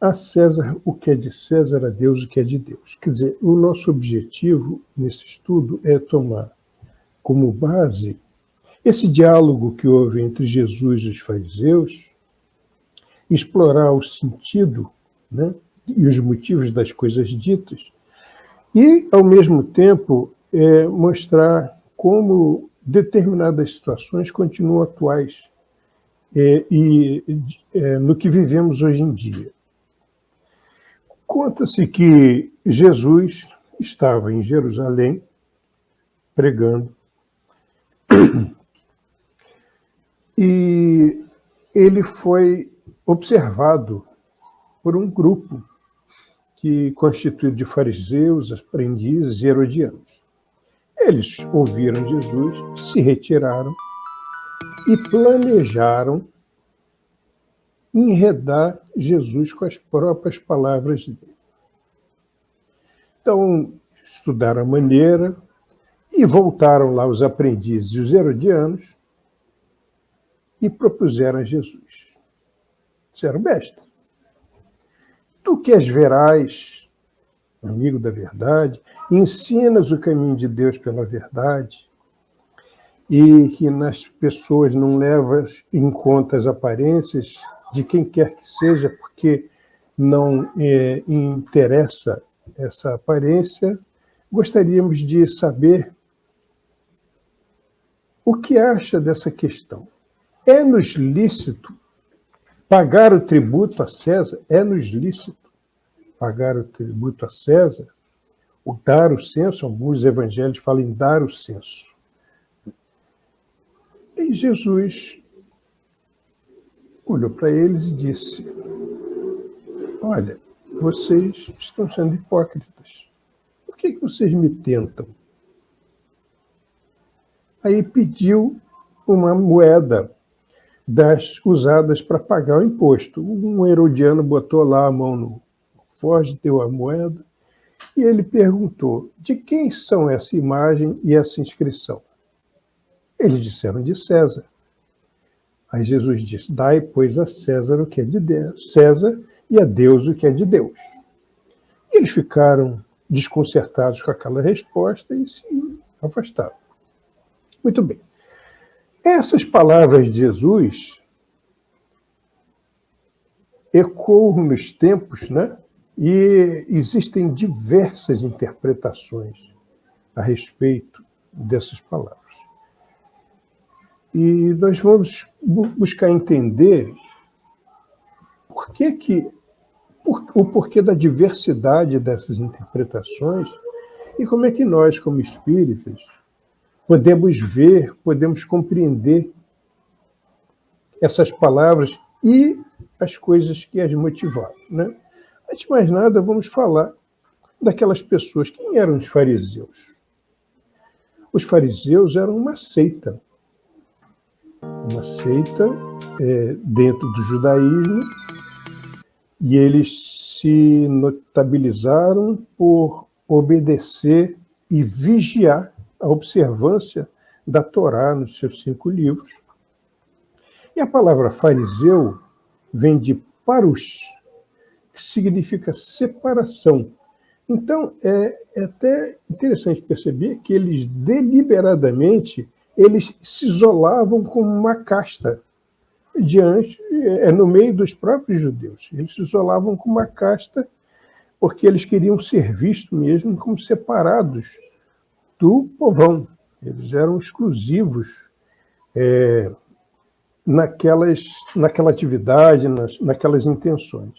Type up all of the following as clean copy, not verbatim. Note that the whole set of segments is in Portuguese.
a César o que é de César, a Deus o que é de Deus. Quer dizer, o nosso objetivo nesse estudo é tomar como base esse diálogo que houve entre Jesus e os fariseus, explorar o sentido, né, e os motivos das coisas ditas, e, ao mesmo tempo, mostrar como determinadas situações continuam atuais no que vivemos hoje em dia. Conta-se que Jesus estava em Jerusalém pregando e ele foi observado por um grupo constituído de fariseus, aprendizes e herodianos. Eles ouviram Jesus, se retiraram e planejaram enredar Jesus com as próprias palavras dele. Então, estudaram a maneira e voltaram lá os aprendizes e os herodianos e propuseram a Jesus. Disseram: mestre, tu que és veraz, amigo da verdade, ensinas o caminho de Deus pela verdade, e que nas pessoas não levas em conta as aparências de quem quer que seja, porque não interessa essa aparência, gostaríamos de saber o que acha dessa questão. É-nos lícito pagar o tributo a César? É-nos lícito pagar o tributo a César? O dar o censo, alguns evangelhos falam em dar o censo. E Jesus olhou para eles e disse: olha, vocês estão sendo hipócritas. Por que vocês me tentam? Aí pediu uma moeda das usadas para pagar o imposto. Um herodiano botou lá a mão no forje, deu a moeda, e ele perguntou: de quem são essa imagem e essa inscrição? Eles disseram: de César. Aí Jesus disse: dai, pois, a César o que é de Deus, César, e a Deus o que é de Deus. E eles ficaram desconcertados com aquela resposta e se afastaram. Muito bem. Essas palavras de Jesus ecoam nos tempos, né? E existem diversas interpretações a respeito dessas palavras. E nós vamos buscar entender o porquê da diversidade dessas interpretações e como é que nós, como espíritas, podemos ver, podemos compreender essas palavras e as coisas que as motivaram, né? Antes de mais nada, vamos falar daquelas pessoas. Quem eram os fariseus? Os fariseus eram uma seita dentro do judaísmo, e eles se notabilizaram por obedecer e vigiar a observância da Torá nos seus 5 livros. E a palavra fariseu vem de parus, que significa separação. Então, é até interessante perceber que eles deliberadamente se isolavam como uma casta no meio dos próprios judeus. Eles se isolavam como uma casta porque eles queriam ser vistos mesmo como separados do povão. Eles eram exclusivos naquela atividade, naquelas intenções.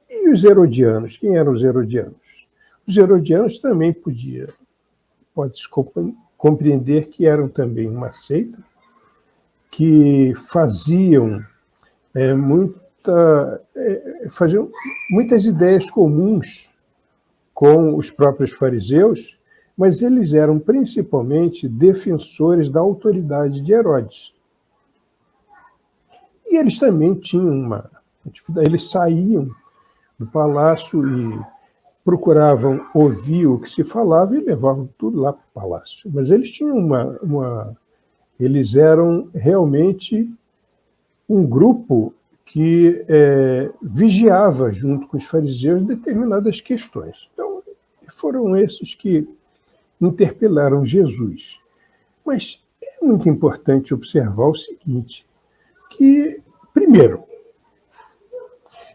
E os herodianos? Quem eram os herodianos? Os herodianos também pode-se compreender que eram também uma seita que faziam muitas ideias comuns com os próprios fariseus, mas eles eram principalmente defensores da autoridade de Herodes. E eles também tinham eles saíam do palácio e procuravam ouvir o que se falava e levavam tudo lá para o palácio. Mas eles tinham eles eram realmente um grupo que vigiava, junto com os fariseus, determinadas questões. Então, foram esses que interpelaram Jesus. Mas é muito importante observar o seguinte, que, primeiro,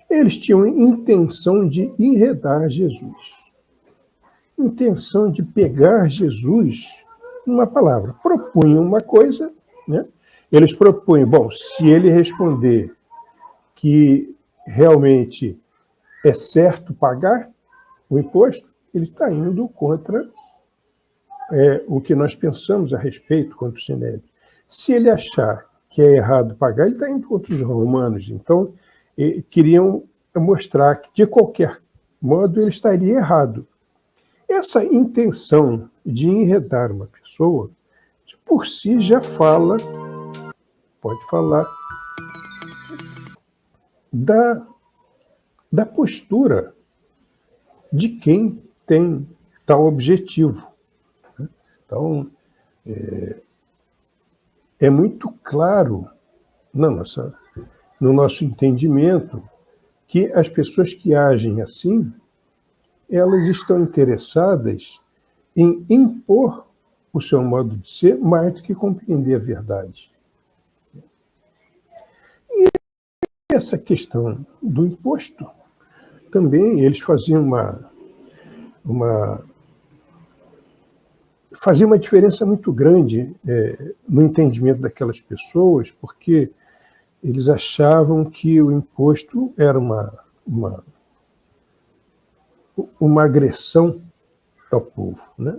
eles tinham intenção de enredar Jesus, intenção de pegar Jesus numa palavra. Propunham uma coisa, né? Eles propunham, bom, se ele responder que realmente é certo pagar o imposto, ele está indo contra o que nós pensamos a respeito contra o Sinédrio. Se ele achar que é errado pagar, ele está indo contra os romanos. Então, queriam mostrar que, de qualquer modo, ele estaria errado. Essa intenção de enredar uma pessoa, por si já pode falar, da postura de quem tem tal objetivo. Então, é muito claro no nosso entendimento que as pessoas que agem assim, elas estão interessadas em impor o seu modo de ser mais do que compreender a verdade. E essa questão do imposto, também eles faziam uma diferença muito grande no entendimento daquelas pessoas, porque eles achavam que o imposto era uma agressão ao povo, né?